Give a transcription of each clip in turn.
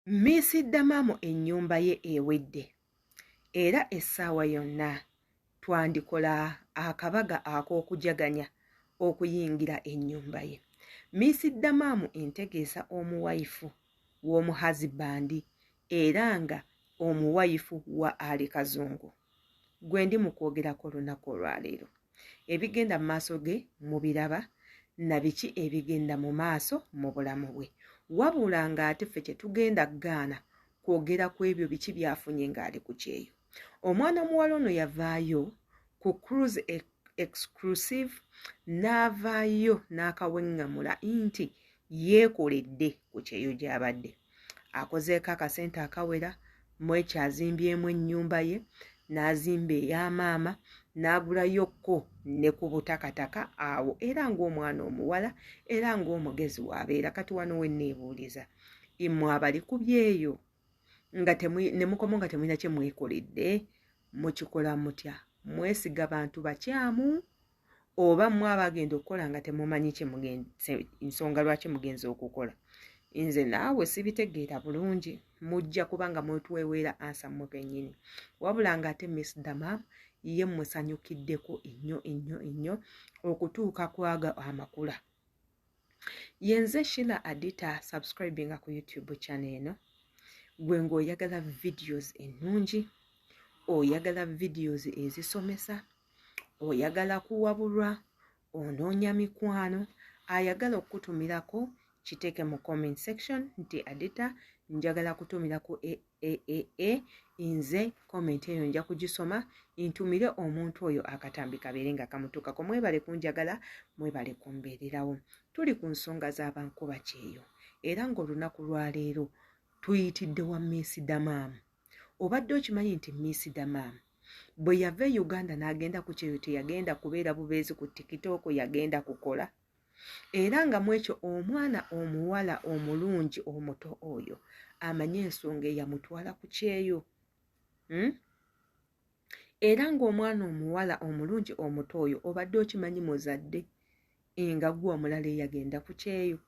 Mmiisidde maamu ennyumba ye ewedde era essaawa yonna twandikola akabaga ak'okujaganya okuyingira ennyumba ye. Mmiisidde maamu entegeeza omuwayifu w'omuhazibandi era nga omuwayifu wa Ali Kazungu gwe ndi mu kwogerako olunaku olwaleero. Ebigenda mu maaso ge mubiraba na biki ebigenda mu maaso mu bulamu bwe. Wabula ng'ate ffe kye tugenda gaana kwogera ku ebyo biki byafunye ng'ali ku kyeyo. Omwana omuwala ono yavaayo ku cruise exclusive n'avaayo n'akaweŋŋamula nti yeekoledde ku kyeyo gy'abadde. Akozeeko akasente akawera mu ekyo azimbyemu ennyumba ye, n'azimba ey'amaama, n'agulayo ne ku butakataka awo era ng'omwana omuwala era ng'omugezi w'abeera. Kati wano we nneebuuliza, mmwe abali ku byeyo nga ne mukomo nga temulina kye mwekoledde, mukikola mutya? Mwesiga bantu bakyamu oba mmwe abagenda okukola nga temumanyi ensonga lwaki mugenza okukola? Nze naawe sibitegeera bulungi, mujja kubanga mwetweweera ansa mmwe kennyini. Wabula ng'ate Miss Damam ye musanyukiddeko ennyo okutuuka kwaga amakula. Yenze Sheila Adita, subscribinga ku YouTube channel eno. Gwe ng'oyagala videos ennungi, oyagala videos ezisomesa, oyagala kuwabulwa, onoonya mikwano, ayagala okutumirako kiteeke mu comment section nti Adita njagala kutumirako nze comment eyo nja kugisoma ntumire omuntu oyo akatambi kabeere nga kamutuukako. Mwebale kunjagala, mwebale kumbeererawo. Tuli ku nsonga z'abankuba kyeyo era ng'olunaku lwaleero tuyitidde wa Miss Damam. Obadde okimanyi nti Miss Damam bwe yava e Uganda n'agenda ku kyeyo teyagenda kubeera bubeezi ku TikTok, yagenda kukola. Era nga mu ekyo omwana omuwala omulungi omuto oyo amanye ensonga eyamutwala ku kyeyo. Era ng'omwana omuwala omulungi omuto oyo obadde okimanyi muzadde nga gwe omulala eyagenda ku kyeyo.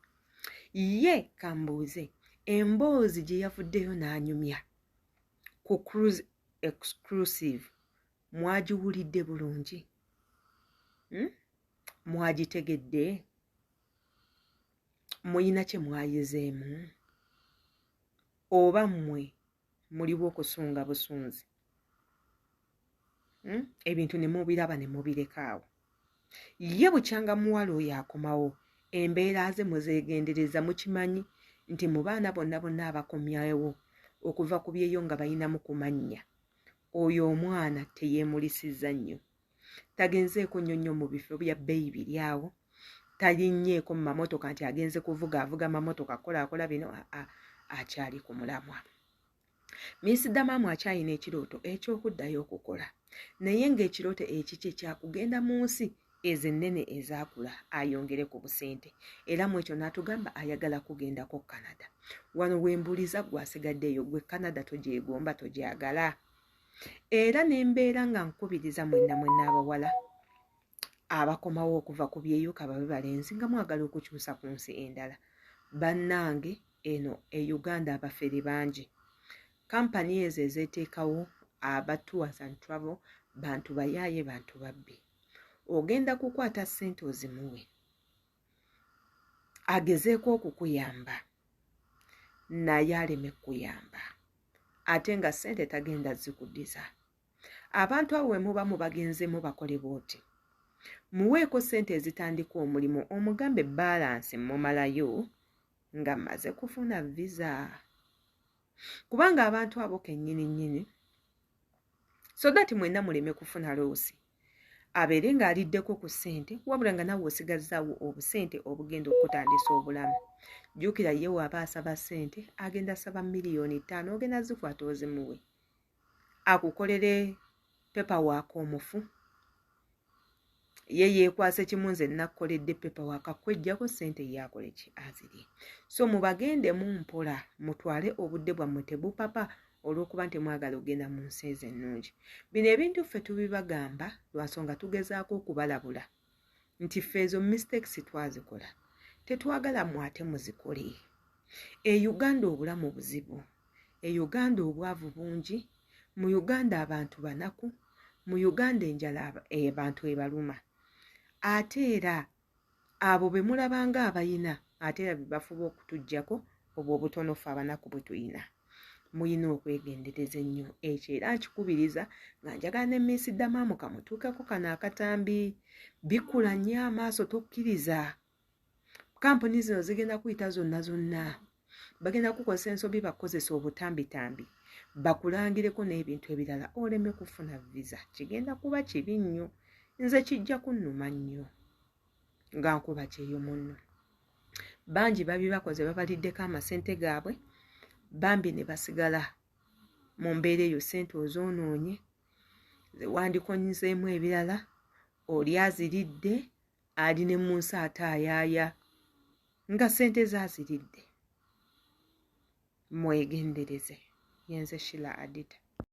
Ye kambuuze, emboozi gye yavuddeyo n'anyumya ku cruise exclusive mwagiwulidde bulungi? Mwagitegedde? Muyina kye mwayizeemu? Oba mmwe muliwo okusunga busunzi? Ebintu ne mubiraba ne mubireka awo. Ye bukyanga muwala oyo akomawo, embeera ze muzeegendereza, mukimanyi nti mu baana bonna abakomyawo okuva ku byeyo nga bayinamu kumannya, oyo omwana teyeemulisizza nnyo. Tagenzeeko nnyo mu bifo bya bbeeyi biri awo, talinnyeeko mu mamotoka nti agenze avuga mamotoka akola bino, akyali ku mulamwa. Miss Damam akyalina ekirooto eky'okuddayo okukola, naye ng'ekirooto ekiki kyakugenda mu nsi ezennene ezaakula ayongere ku busente. Era mu ekyo n'atugamba ayagala kugendako Canada. Wano wembuliza gwasigaddeyo, gwe Canada togyegomba, togyagala? Era n'embeera nga nkubiriza mwenna abawala abakomawo okuva ku byeyo kababe balenzi nga mwagala okukyusa ku nsi endala. Bannange eno e Uganda abafere bangi. Kampani ezo ezeeteekawo aba tours and travel bantu bayaaye, bantu babbi. Ogenda kukwata ssente ozimuwe, agezeeko okukuyamba naye aleme kuyamba, ate nga ssente tagenda zikuddiza. Abantu abo bwe muba mubagenzemu bakole bwoti, muweeko ssente ezitandika omulimu, omugambe balance mumalayo nga mmaze kufuna visa. Kubanga abantu abo kennyini so that mwenna muleme kufuna loosi, abeere ng'aliddeko ku ssente wabula nga nawe osigazzaawo obusente obugenda okutandisa obulamu. Jjukira ye waaba asaba ssente agenda asaba miliyoni 5, ogenda zikwata ozimuwe, akukolere paperwork omufu, ye yeekwase kimu nze nakkoledde paperwork akkwejjako ssente yakole ki aziri. So mubagendemu mpola, mutwale obudde bwammwe tebupapa olw'okuba nti mwagala ogenda mu nsi ezo ennungi. Bino ebintu ffe tubibagamba lwa nsonga tugezaako okubalabula nti ffe ezo mistakes twazikola, tetwagala mwate muzikole. Uganda obulamu buzibu, Uganda obwavu bungi, mu Uganda abantu banaku, mu Uganda enjala abantu ebaluma. Ate era abo be mulabanga abayina ate era bebafuba okutuggyako obwo obutonofu abanaku bwe tuyina. Muyina okwegendereza ennyo ekyo era nkikubiriza nga njagala ne Miss Damamu kamutuukeko kano akatambi. Bikula nnyo amaaso, tokkiriza. Kampuni zino zigenda kuyita zonna. Bagenda kukozesa ensobi bakozesa obutambitambi bakulangireko n'ebintu ebirala oleme kufuna visa. Kigenda kuba kibi nnyo. Nze kijja kunnuma nnyo nga nkuba kyeyo munno. Bangi babi bakoze babaliddeko amasente gaabwe, bambi ne basigala mu mbeera eyo ssente ozoonoonye, wandikonyizeemu ebirala, oli aziridde, ali ne mu nsi ataayaaya nga ssente zaaziridde. Mwegendereze. Yenze Sheila Adida.